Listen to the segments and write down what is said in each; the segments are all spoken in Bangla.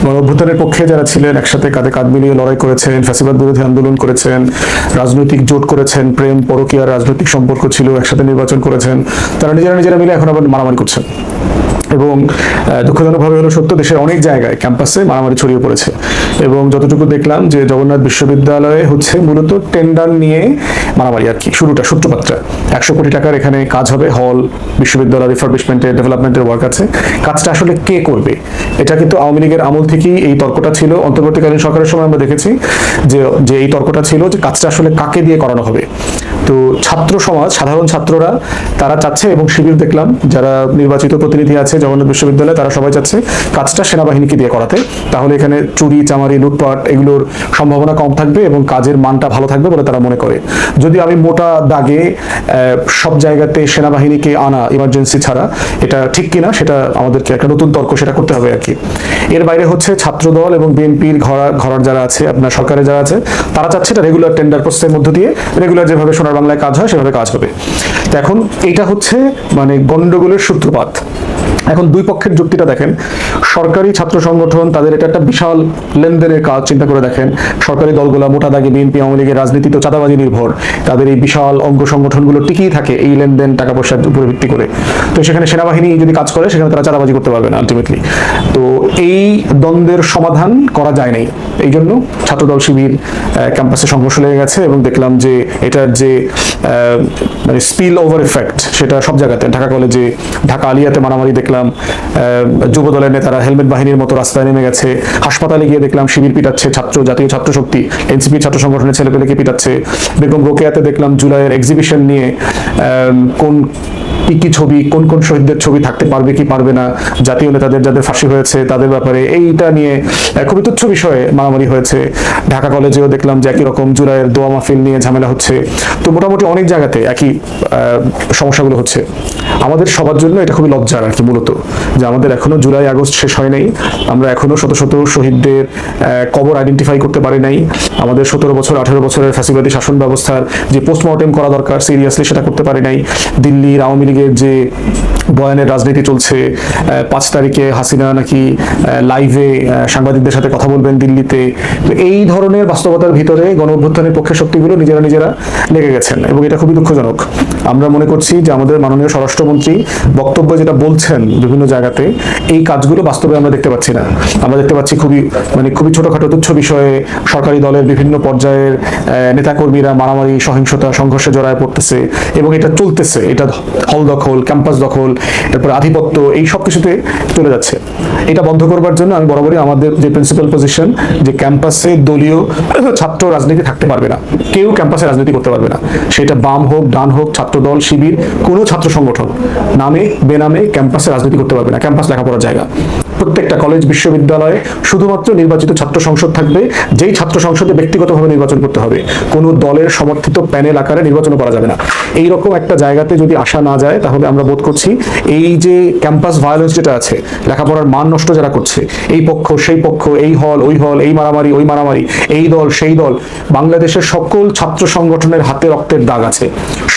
গণঅভ্যুত্থানের পক্ষে যারা ছিলেন একসাথে কাঁধে কাঁধ মিলিয়ে লড়াই করেছেন, ফ্যাসিবাদ বিরোধী আন্দোলন করেছেন, রাজনৈতিক জোট করেছেন, প্রেম পরকীয়ার রাজনৈতিক সম্পর্ক ছিল, একসাথে নির্বাচন করেছেন, তারা নিজেরা মিলে এখন আবার মারামারি করছেন। এবং দুঃখজনকভাবে হলো সত্য, দেশের অনেক জায়গায় ক্যাম্পাসে মারামারি ছড়িয়ে পড়েছে। এবং যতটুকু দেখলাম যে জগন্নাথ বিশ্ববিদ্যালয়ে হচ্ছে মূলত টেন্ডার নিয়ে মারামারি আর কি, সূত্রপাতটা 100 কোটি টাকার এখানে কাজ হবে, হল, বিশ্ববিদ্যালয় রিফারবিশমেন্টের, ডেভেলপমেন্টের ওয়ার্ক আছে। কাজটা আসলে কে করবে, এটা কিন্তু আওয়ামী লীগের আমল থেকেই এই তর্কটা ছিল। অন্তর্বর্তীকালীন সরকারের সময় আমরা দেখেছি যে এই তর্কটা ছিল যে কাজটা আসলে কাকে দিয়ে করানো হবে। তো ছাত্র সমাজ, সাধারণ ছাত্ররা তারা চাচ্ছে, এবং শিবির দেখলাম যারা নির্বাচিত প্রতিনিধি আছে জগন্নাথ বিশ্ববিদ্যালয়ে, তারা সবাই চাচ্ছে কাজটা সেনাবাহিনীকে দিয়ে করাতে। তাহলে এখানে চুরি চামারি লুটপাট এগুলোর সম্ভাবনা কম থাকবে এবং কাজের মানটা ভালো থাকবে বলে তারা মনে করে। যদি আমি মোটা দাগে সব জায়গাতে সেনাবাহিনীকে আনা ইমার্জেন্সি ছাড়া এটা ঠিক কিনা, সেটা আমাদেরকে একটা নতুন তর্ক সেটা করতে হবে আর কি। এর বাইরে হচ্ছে ছাত্রদল এবং বিএনপির ঘরার যারা আছে, আপনার সরকারের যারা আছে, তারা চাচ্ছে এটা রেগুলার টেন্ডার প্রসেসের মধ্য দিয়ে রেগুলার যেভাবে সোনার বাংলায় কাজ হয় সেভাবে কাজ হবে। তো এখন এইটা হচ্ছে মানে গন্ডগোলের সূত্রপাত। এখন দুই পক্ষের যুক্তিটা দেখেন। সরকারি ছাত্র সংগঠন তাদের এটা একটা বিশাল লেনদেনের কাজ, চিন্তা করে দেখেন। সরকারি দলগুলো মোটা দাগে বিএনপি আওয়ামী লীগের রাজনীতি তো চাঁদাবাজি নির্ভর, তাদের এই বিশাল অঙ্গ সংগঠনগুলো টিকেই থাকে এই লেনদেন টাকা পয়সার উপরে ভিত্তি করে। তো সেখানে সেনাবাহিনী যদি কাজ করে সেখানে তারা চাঁদাবাজি করতে পারবে না আলটিমেটলি। তো এই দ্বন্দ্বের সমাধান করা যায় নাই, এই জন্য ছাত্রদল শিবির ক্যাম্পাসে সংঘর্ষ লেগে গেছে। এবং দেখলাম যে এটার যে মানে স্পিল ওভার এফেক্ট সেটা সব জায়গাতে, ঢাকা কলেজে, ঢাকা আলিয়াতে মারামারি দেখলাম, যুব দলের নেতারা হেলমেট বাহিনীর মতো রাস্তায় নেমে গেছে, হাসপাতালে গিয়ে দেখলাম শিবির পিটাচ্ছে, জাতীয় ছাত্র শক্তি এনসিপি ছাত্র সংগঠনের ছেলেপেলেকে পিটাচ্ছে। বেগম রোকেয়াতে দেখলাম জুলাইয়ের এক্সিবিশন নিয়ে কোন কি ছবি, কোন শহীদদের ছবি থাকতে পারবে কি পারবে না, জাতীয় নেতাদের যাদের ফাঁসি হয়েছে তাদের ব্যাপারে এইটা নিয়ে খুবই তুচ্ছ বিষয়ে মারামারি হয়েছে। ঢাকা কলেজেও দেখলাম যে একই রকম জুলাইয়ের দোয়া মাহফিল নিয়ে ঝামেলা হচ্ছে। তো মোটামুটি অনেক জায়গাতে একই সমস্যাগুলো হচ্ছে। আমাদের সবার জন্য এটা খুবই লজ্জার আর কি, মূলত যে আমাদের এখনো জুলাই আগস্ট শেষ হয় নাই, আমরা এখনো শত শত শহীদদের কবর আইডেন্টিফাই করতে পারি নাই। আমাদের 17 বছর 18 বছরের ফ্যাসিবাদী শাসন ব্যবস্থার যে পোস্টমর্টেম করা দরকার সিরিয়াসলি সেটা করতে পারি নাই। দিল্লির আওয়ামী লীগের যে বয়ানের রাজনীতি চলছে, 5 তারিখে হাসিনা নাকি লাইভে সাংবাদিকদের সাথে কথা বলবেন দিল্লিতে। তো এই ধরনের বাস্তবতার ভিতরে গণঅভ্যুত্থানের পক্ষে শক্তিগুলো নিজেরা লেগে গেছেন এবং এটা খুবই দুঃখজনক। আমরা মনে করছি যে আমাদের মাননীয় স্বরাষ্ট্রমন্ত্রী বক্তব্য যেটা বলছেন বিভিন্ন জায়গাতে, এই কাজগুলো বাস্তবে আমরা দেখতে পাচ্ছি না। আমরা দেখতে পাচ্ছি খুবই ছোটখাটো তুচ্ছ বিষয়ে সরকারি দলের বিভিন্ন পর্যায়ের নেতাকর্মীরা মারামারি, সহিংসতা, সংঘর্ষে জড়ায় পড়তেছে এবং এটা চলতেছে। এটা হল দখল, ক্যাম্পাস দখল, তারপরে আধিপত্য, এই সব কিছুতে চলে যাচ্ছে। এটা বন্ধ করবার জন্য আমি বরাবরই আমাদের যে প্রিন্সিপাল পজিশন, যে ক্যাম্পাসে দলীয় ছাত্র রাজনীতি থাকতে পারবে না, কেউ ক্যাম্পাসে রাজনীতি করতে পারবে না, সেটা বাম হোক ডান হোক, ছাত্রদল শিবির, কোনো ছাত্র সংগঠন নামে বেনামে ক্যাম্পাসে রাজনীতি করতে পারবে না। ক্যাম্পাস লেখাপড়ার জায়গা। প্রত্যেকটা কলেজ বিশ্ববিদ্যালয়ে শুধুমাত্র নির্বাচিত ছাত্র সংসদ থাকবে, যেই ছাত্র সংসদে ব্যক্তিগতভাবে নির্বাচন করতে হবে, কোনো দলের সমর্থিত প্যানেল আকারে নির্বাচন করা যাবে না। এইরকম একটা জায়গাতে যদি আসা না যায় তাহলে আমরা বোধ করছি এই যে ক্যাম্পাস ভায়োলেন্স যেটা আছে, লেখাপড়ার মান নষ্ট যারা করছে, এই পক্ষ সেই পক্ষ, এই হল ওই হল, এই মারামারি ওই মারামারি, এই দল সেই দল, বাংলাদেশের সকল ছাত্র সংগঠনের হাতে রক্তের দাগ আছে।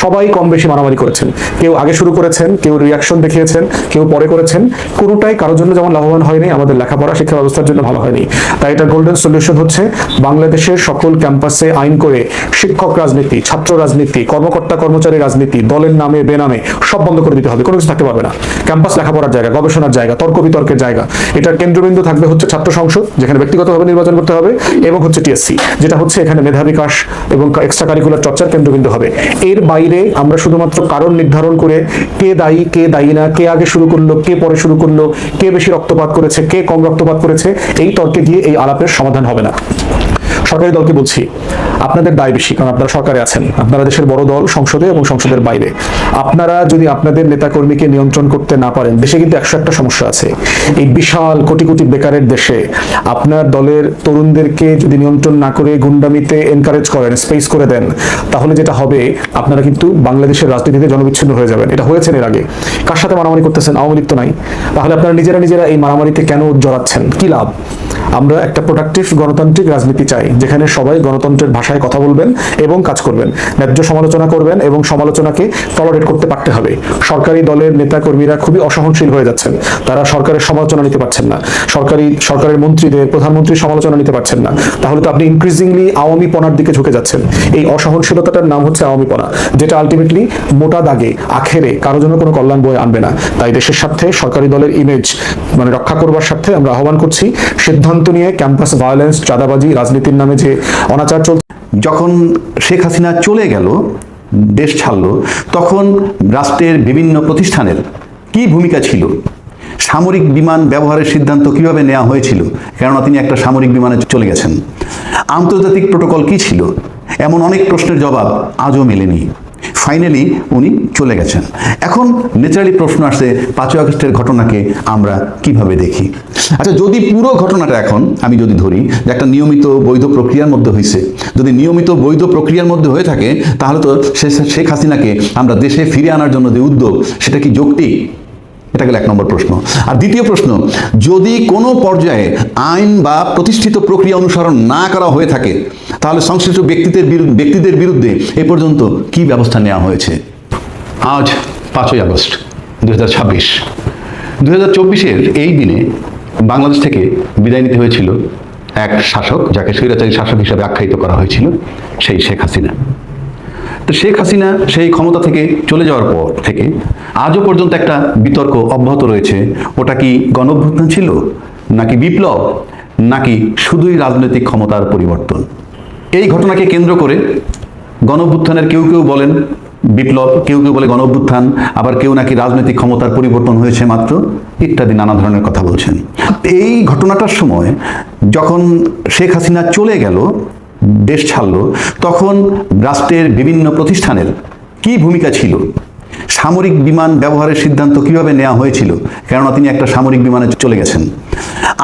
সবাই কম বেশি মারামারি করেছেন, কেউ আগে শুরু করেছেন, কেউ রিয়াকশন দেখিয়েছেন, কেউ পরে করেছেন। কোনোটাই কারোর জন্য যেমন লাভবান হয়নি, আমাদের লেখাপড়া শিক্ষা ব্যবস্থার জন্য ভালো হয়নি। তাই এটা গোল্ডেন সলিউশন হচ্ছে বাংলাদেশের সকল ক্যাম্পাসে আইন করে শিক্ষক রাজনীতি, ছাত্র রাজনীতি, কর্মকর্তা কর্মচারী রাজনীতি, দলের নামে বেনামে সব বন্ধ করে দিতে হবে। কোনো কিছু থাকতে পারবে না। ক্যাম্পাস লেখাপড়ার জায়গা, গবেষণার জায়গা, তর্ক বিতর্কের জায়গা। এটার কেন্দ্রবিন্দু থাকবে হচ্ছে ছাত্র সংসদ, যেখানে ব্যক্তিগতভাবে নির্বাচন করতে হবে, এবং হচ্ছে টিএসসি, যেটা হচ্ছে এখানে মেধা বিকাশ এবং এক্সট্রা কারিকুলার চর্চার কেন্দ্রবিন্দু হবে। এর বাইরে আমরা শুধুমাত্র কারণ নির্ধারণ করে কে দায়ী না, কে আগে শুরু করলো, কে পরে শুরু করলো, কে বেশি রক্তপাত করেছে, কে কম রক্তপাত করেছে, এই তর্কে গিয়ে এই আলাপের সমাধান হবে না। সরকারি দলকে বলছি, আপনাদের দায় বেশি, কারণ আপনারা সরকারে আছেন, আপনারা দেশের বড় দল সংসদে এবং সংসদের বাইরে। আপনারা যদি আপনাদের নেতাকর্মীকে নিয়ন্ত্রণ করতে না পারেন, দেশে কিন্তু 101টা সমস্যা আছে। এই বিশাল কোটি কোটি বেকারের দেশে আপনার দলের তরুণদেরকে যদি নিয়ন্ত্রণ না করে গুন্ডামিতে এনকারেজ করেন, স্পেস করে দেন, তাহলে যেটা হবে, আপনারা কিন্তু বাংলাদেশের রাজনীতিতে জনবিচ্ছিন্ন হয়ে যাবেন। এটা হয়েছে এর আগে। কার সাথে মারামারি করতেছেন? আওয়ামী লীগ তো নাই। তাহলে আপনারা নিজেরা এই মারামারিতে কেন জড়াচ্ছেন? কি লাভ? আমরা একটা প্রোডাক্টিভ গণতান্ত্রিক রাজনীতি চাই, যেখানে সবাই গণতন্ত্রের ভাষায় কথা বলবেন এবং কাজ করবেন, ন্যায্য সমালোচনা করবেন এবং সমালোচনাকে টলারেট করতে পারতে হবে। সরকারি দলের নেতাকর্মীরা খুবই অসহনশীল হয়ে যাচ্ছেন, তারা সরকারের সমালোচনা নিতে পারছেন না, সরকারের মন্ত্রীদের, প্রধানমন্ত্রীর সমালোচনা নিতে পারছেন না। তাহলে তো আপনি ইনক্রিজিংলি আওয়ামী পনার দিকে ঝুঁকে যাচ্ছেন। এই অসহনশীলতাটার নাম হচ্ছে আওয়ামী পনা, যেটা আলটিমেটলি মোটা দাগে আখেরে কারো জন্য কোনো কল্যাণ বয়ে আনবে না। তাই দেশের স্বার্থে, সরকারি দলের ইমেজ রক্ষা করবার স্বার্থে আমরা আহ্বান করছি, সিদ্ধান্ত নিয়ে ক্যাম্পাস ভায়োলেন্স, চাঁদাবাজি, রাজনীতির নামে যে অনাচার চলছে। যখন শেখ হাসিনা চলে গেল, দেশ ছাড়লো, তখন রাষ্ট্রের বিভিন্ন প্রতিষ্ঠানের কি ভূমিকা ছিল? সামরিক বিমান ব্যবহারের সিদ্ধান্ত কিভাবে নেওয়া হয়েছিল? কেননা তিনি একটা সামরিক বিমানে চলে গেছেন। আন্তর্জাতিক প্রোটোকল কি ছিল? এমন অনেক প্রশ্নের জবাব আজও মেলেনি। ফাইনালি উনি চলে গেছেন। এখন ন্যাচারালি প্রশ্ন আসছে, 5ই আগস্টের ঘটনাকে আমরা কিভাবে দেখি? আচ্ছা, যদি পুরো ঘটনাটা এখন আমি যদি ধরি যে একটা নিয়মিত বৈধ প্রক্রিয়ার মধ্যে হয়েছে, যদি নিয়মিত বৈধ প্রক্রিয়ার মধ্যে হয়ে থাকে, তাহলে তো শেখ হাসিনাকে আমরা দেশে ফিরে আনার জন্য যে উদ্যোগ, সেটা কি যৌক্তিক? এটা গেল 1 নম্বর প্রশ্ন। আর দ্বিতীয় প্রশ্ন, যদি কোনো পর্যায়ে আইন বা প্রতিষ্ঠিত প্রক্রিয়া অনুসরণ না করা হয়ে থাকে, তাহলে সংশ্লিষ্ট ব্যক্তিদের বিরুদ্ধে এ পর্যন্ত কি ব্যবস্থা নেওয়া হয়েছে? আজ 5ই আগস্ট 2026, 2024-এর এই দিনে বাংলাদেশ থেকে বিদায় নিতে হয়েছিল এক শাসক, যাকে স্বৈরাচারী শাসক হিসাবে আখ্যায়িত করা হয়েছিল, সেই শেখ হাসিনা। তো শেখ হাসিনা সেই ক্ষমতা থেকে চলে যাওয়ার পর থেকে আজও পর্যন্ত একটা বিতর্ক অব্যাহত রয়েছে। ওটা কি গণঅভ্যুত্থান ছিল, নাকি বিপ্লব, নাকি শুধুই রাজনৈতিক ক্ষমতার পরিবর্তন? এই ঘটনাকে কেন্দ্র করে গণঅভ্যুত্থানের কেউ কেউ বলেন বিপ্লব, কেউ কেউ বলে গণঅভ্যুত্থান, আবার কেউ নাকি রাজনৈতিক ক্ষমতার পরিবর্তন হয়েছে মাত্র, ইত্যাদি নানা ধরনের কথা বলছেন। এই ঘটনাটার সময় যখন শেখ হাসিনা চলে গেল, দেশ ছাড়লো, তখন রাষ্ট্রের বিভিন্ন প্রতিষ্ঠানের কি ভূমিকা ছিল? সামরিক বিমান ব্যবহারের সিদ্ধান্ত কিভাবে নেওয়া হয়েছিল? কেননা তিনি একটা সামরিক বিমানে চলে গেছেন।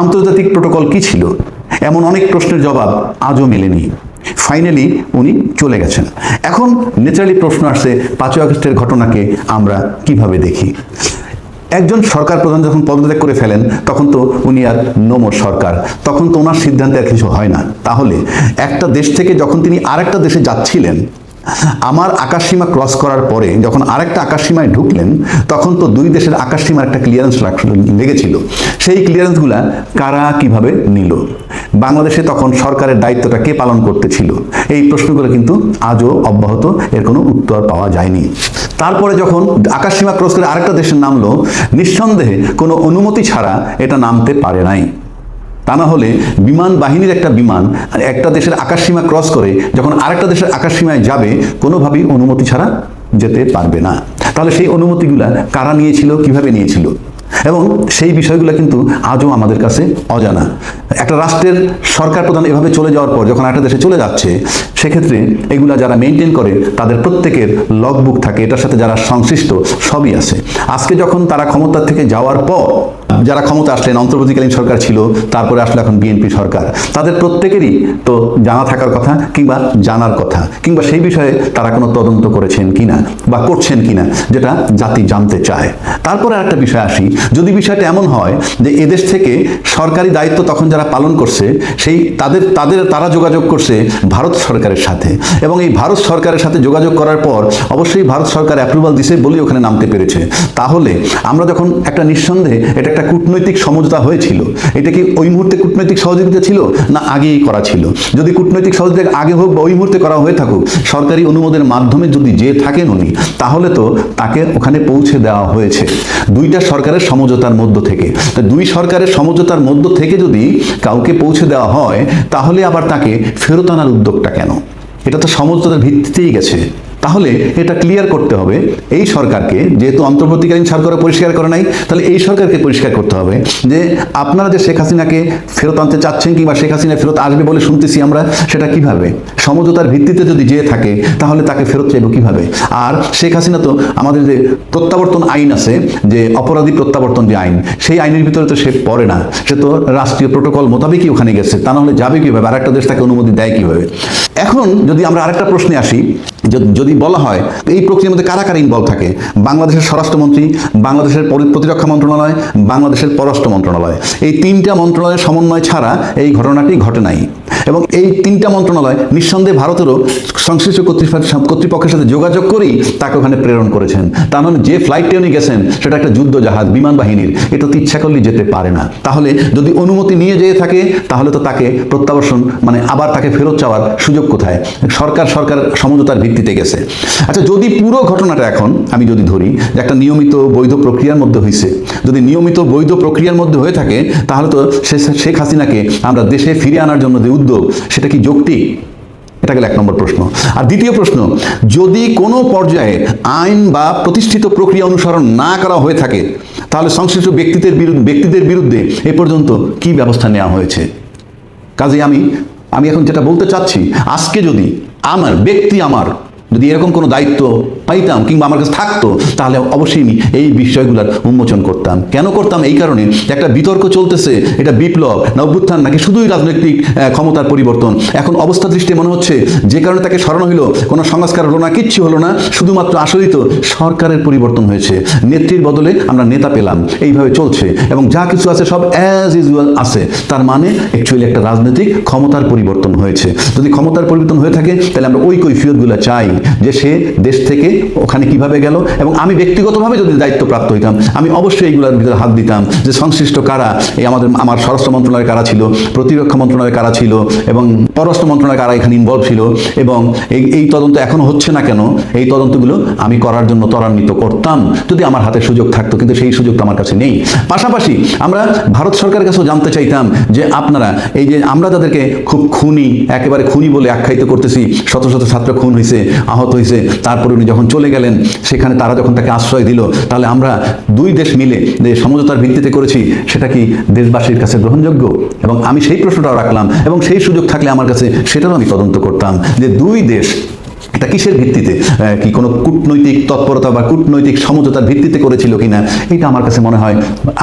আন্তর্জাতিক প্রোটোকল কি ছিল? এমন অনেক প্রশ্নের জবাব আজও মেলেনি। ফাইনালি উনি চলে গেছেন। এখন ন্যাচারালি প্রশ্ন আসছে, 5ই আগস্টের ঘটনাকে আমরা কিভাবে দেখি? একজন সরকার প্রধান যখন পদত্যাগ করে ফেলেন, তখন তো উনি আর নোমর সরকার, তখন তো ওনার সিদ্ধান্তে আর কিছু হয় না। তাহলে একটা দেশ থেকে যখন তিনি আরেকটা দেশে যাচ্ছিলেন, আমার আকাশসীমা ক্রস করার পরে যখন আরেকটা আকাশসীমায় ঢুকলেন, তখন তো দুই দেশের আকাশসীমার একটা ক্লিয়ারেন্স লেগেছিল। সেই ক্লিয়ারেন্সগুলা কারা কিভাবে নিল? বাংলাদেশে তখন সরকারের দায়িত্বটা কে পালন করতেছিল? এই প্রশ্নগুলো কিন্তু আজও অব্যাহত, এর কোনো উত্তর পাওয়া যায়নি। তারপরে যখন আকাশসীমা ক্রস করে আরেকটা দেশে নামলো, নিঃসন্দেহে কোনো অনুমতি ছাড়া এটা নামতে পারে নাই। তা না হলে বিমান বাহিনীর একটা বিমান একটা দেশের আকাশসীমা ক্রস করে যখন আরেকটা দেশের আকাশসীমায় যাবে, কোনোভাবেই অনুমতি ছাড়া যেতে পারবে না। তাহলে সেই অনুমতিগুলা কারা নিয়েছিল, কিভাবে নিয়েছিল? এবং সেই বিষয়গুলো কিন্তু আজও আমাদের কাছে অজানা। একটা রাষ্ট্রের সরকার প্রধান এভাবে চলে যাওয়ার পর যখন একটা দেশে চলে যাচ্ছে, সেক্ষেত্রে এগুলা যারা মেনটেন করে তাদের প্রত্যেকের লগবুক থাকে, এটার সাথে যারা সংশ্লিষ্ট সবই আছে। আজকে যখন তারা ক্ষমতা থেকে যাওয়ার পর যারা ক্ষমতা আসলেন, অন্তর্বর্তীকালীন সরকার ছিল, তারপরে আসলে এখন বিএনপি সরকার, তাদের প্রত্যেকেরই তো জানা থাকার কথা, কিংবা জানার কথা, কিংবা সেই বিষয়ে তারা কোনো তদন্ত করেছেন কিনা বা করছেন কিনা, যেটা জাতি জানতে চায়। তারপরে আরেকটা বিষয় আসি, যদি বিষয়টা এমন হয় যে এদেশ থেকে সরকারি দায়িত্ব তখন যারা পালন করছে, সেই তারা যোগাযোগ করছে ভারত সরকারের সাথে, এবং এই ভারত সরকারের সাথে যোগাযোগ করার পর অবশ্যই ভারত সরকার অ্যাপ্রুভাল দিছে বলেই ওখানে নামতে পেরেছে। তাহলে আমরা যখন একটা নিঃসন্দেহে এটা একটা কূটনৈতিক সমঝোতা হয়েছিল, এটা কি ওই মুহূর্তে কূটনৈতিক সহযোগিতা ছিল, না আগেই করা ছিল? যদি কূটনৈতিক সহযোগিতা আগে হোক বা ওই মুহূর্তে করা হয়ে থাকুক, সরকারি অনুমোদনের মাধ্যমে যদি যে থাকেন উনি, তাহলে তো তাকে ওখানে পৌঁছে দেওয়া হয়েছে দুইটা সরকারের সমঝোতার মধ্য থেকে। দুই সরকারের সমঝোতার মধ্য থেকে যদি কাউকে পৌঁছে দেওয়া হয়, তাহলে আবার তাকে ফেরত আনার উদ্যোগটা কেন? এটা তো সমঝোতার ভিত্তিতেই গেছে। তাহলে এটা ক্লিয়ার করতে হবে এই সরকারকে, যেহেতু অন্তর্বর্তীকালীন সরকারও পরিষ্কার করে নাই, তাহলে এই সরকারকে পরিষ্কার করতে হবে যে আপনারা যে শেখ হাসিনাকে ফেরত আনতে চাচ্ছেন, কিংবা শেখ হাসিনা ফেরত আসবে বলে শুনতেছি আমরা, সেটা কিভাবে? সমঝোতার ভিত্তিতে যদি যেয়ে থাকে, তাহলে তাকে ফেরত চাইব কিভাবে? আর শেখ হাসিনা তো আমাদের যে প্রত্যাবর্তন আইন আছে, যে অপরাধী প্রত্যাবর্তন যে আইন, সেই আইনের ভিতরে তো সে পড়ে না, সে তো রাষ্ট্রীয় প্রোটোকল মোতাবেকই ওখানে গেছে। তা নাহলে যাবে কিভাবে? আর একটা দেশ তাকে অনুমতি দেয় কিভাবে? এখন যদি আমরা আরেকটা প্রশ্নে আসি, যদি বলা হয় এই প্রক্রিয়ার মধ্যে কারা কারা ইনভলভ থাকে, বাংলাদেশের স্বরাষ্ট্রমন্ত্রী, বাংলাদেশের প্রতিরক্ষা মন্ত্রণালয়, বাংলাদেশের পররাষ্ট্র মন্ত্রণালয়, এই তিনটা মন্ত্রণালয়ের সমন্বয় ছাড়া এই ঘটনাটি ঘটে নাই। এবং এই তিনটা মন্ত্রণালয় নিঃসন্দেহে ভারতেরও সংশ্লিষ্ট কর্তৃপক্ষের সাথে যোগাযোগ করেই তাকে ওখানে প্রেরণ করেছেন। তার মানে যে ফ্লাইটে উনি গেছেন সেটা একটা যুদ্ধ জাহাজ, বিমান বাহিনীর, এটা তো ইচ্ছা করলেই যেতে পারে না। তাহলে যদি অনুমতি নিয়ে যেয়ে থাকে তাহলে তো তাকে প্রত্যাবর্ষণ মানে আবার তাকে ফেরত চাওয়ার সুযোগ কোথায়? সরকার সমঝোতার ভিত্তিতে গেছে। আচ্ছা, যদি পুরো ঘটনাটা এখন আমি যদি ধরি যে একটা নিয়মিত বৈধ প্রক্রিয়ার মধ্যে হয়েছে, যদি নিয়মিত বৈধ প্রক্রিয়ার মধ্যে হয়ে থাকে তাহলে তো শেখ হাসিনাকে আমরা দেশে ফিরে আনার জন্য যে উদ্যোগ সেটা কি যৌক্তিক? এটা গেল 1 নম্বর প্রশ্ন। আর দ্বিতীয় প্রশ্ন, যদি কোনো পর্যায়ে আইন বা প্রতিষ্ঠিত প্রক্রিয়া অনুসরণ না করা হয়ে থাকে তাহলে সংশ্লিষ্ট ব্যক্তিদের বিরুদ্ধে এ পর্যন্ত কি ব্যবস্থা নেওয়া হয়েছে? কাজে আমি এখন যেটা বলতে চাচ্ছি, আজকে যদি আমার যদি এরকম কোনো দায়িত্ব পাইতাম কিংবা আমার কাছে থাকতো তাহলে অবশ্যই আমি এই বিষয়গুলোর উন্মোচন করতাম। কেন করতাম? এই কারণে একটা বিতর্ক চলতেছে, এটা বিপ্লব না অভ্যুত্থান নাকি শুধুই রাজনৈতিক ক্ষমতার পরিবর্তন। এখন অবস্থা দৃষ্টি মনে হচ্ছে যে কারণে তাকে সরানো হলো কোনো সংস্কার হলো না, কিচ্ছু হলো না, শুধুমাত্র আসলেই তো সরকারের পরিবর্তন হয়েছে, নেত্রীর বদলে আমরা নেতা পেলাম, এইভাবে চলছে এবং যা কিছু আছে সব অ্যাজ ইউজুয়াল আছে। তার মানে অ্যাকচুয়ালি একটা রাজনৈতিক ক্ষমতার পরিবর্তন হয়েছে। যদি ক্ষমতার পরিবর্তন হয়ে থাকে তাহলে আমরা ওই কৈফিয়তগুলো চাই যে সে দেশ থেকে ওখানে কিভাবে গেল। এবং আমি ব্যক্তিগতভাবে যদি দায়িত্বপ্রাপ্ত হইতাম আমি অবশ্যই এইগুলোর ভিতরে হাত দিতাম যে সংশ্লিষ্ট কারা, এই আমার স্বরাষ্ট্র মন্ত্রণালয়ের কারা ছিল, প্রতিরক্ষা মন্ত্রণালয়ের কারা ছিল এবং পররাষ্ট্র মন্ত্রণালয়ের কারা এখানে ইনভলভ ছিল, এবং এই তদন্ত এখনো হচ্ছে না কেন, এই তদন্তগুলো আমি করার জন্য ত্বরান্বিত করতাম যদি আমার হাতে সুযোগ থাকতো, কিন্তু সেই সুযোগ তো আমার কাছে নেই। পাশাপাশি আমরা ভারত সরকারের কাছেও জানতে চাইতাম যে আপনারা এই যে আমরা যাদেরকে খুব খুনি, একেবারে খুনি বলে আখ্যায়িত করতেছি, শত শত ছাত্র খুন হয়েছে, আহত হয়েছে, তারপরে উনি যখন চলে গেলেন সেখানে তারা যখন তাকে আশ্রয় দিল, তাহলে আমরা দুই দেশ মিলে যে সমঝোতার ভিত্তিতে করেছি সেটা কি দেশবাসীর কাছে গ্রহণযোগ্য? এবং আমি সেই প্রশ্নটাও রাখলাম এবং সেই সুযোগ থাকলে আমার কাছে সেটারও আমি তদন্ত করতাম যে দুই দেশ এটা কিসের ভিত্তিতে, কি কোনো কূটনৈতিক তৎপরতা বা কূটনৈতিক সমঝোতার ভিত্তিতে করেছিল কিনা, এটা আমার কাছে মনে হয়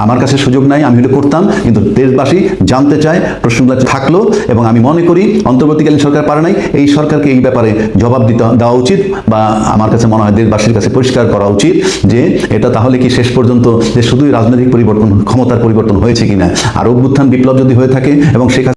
আমার কাছে সুযোগ নাই, আমি এটা করতাম। কিন্তু দেশবাসী জানতে চায়, প্রশ্নগুলো থাকলো এবং আমি মনে করি অন্তর্বর্তীকালীন সরকার পারে নাই, এই সরকারকে এই ব্যাপারে জবাব দেওয়া উচিত বা আমার কাছে মনে হয় দেশবাসীর কাছে পরিষ্কার করা উচিত যে এটা তাহলে কি শেষ পর্যন্ত যে শুধুই রাজনৈতিক পরিবর্তন, ক্ষমতার পরিবর্তন হয়েছে কিনা, আর অভ্যুত্থান বিপ্লব যদি হয়ে থাকে এবং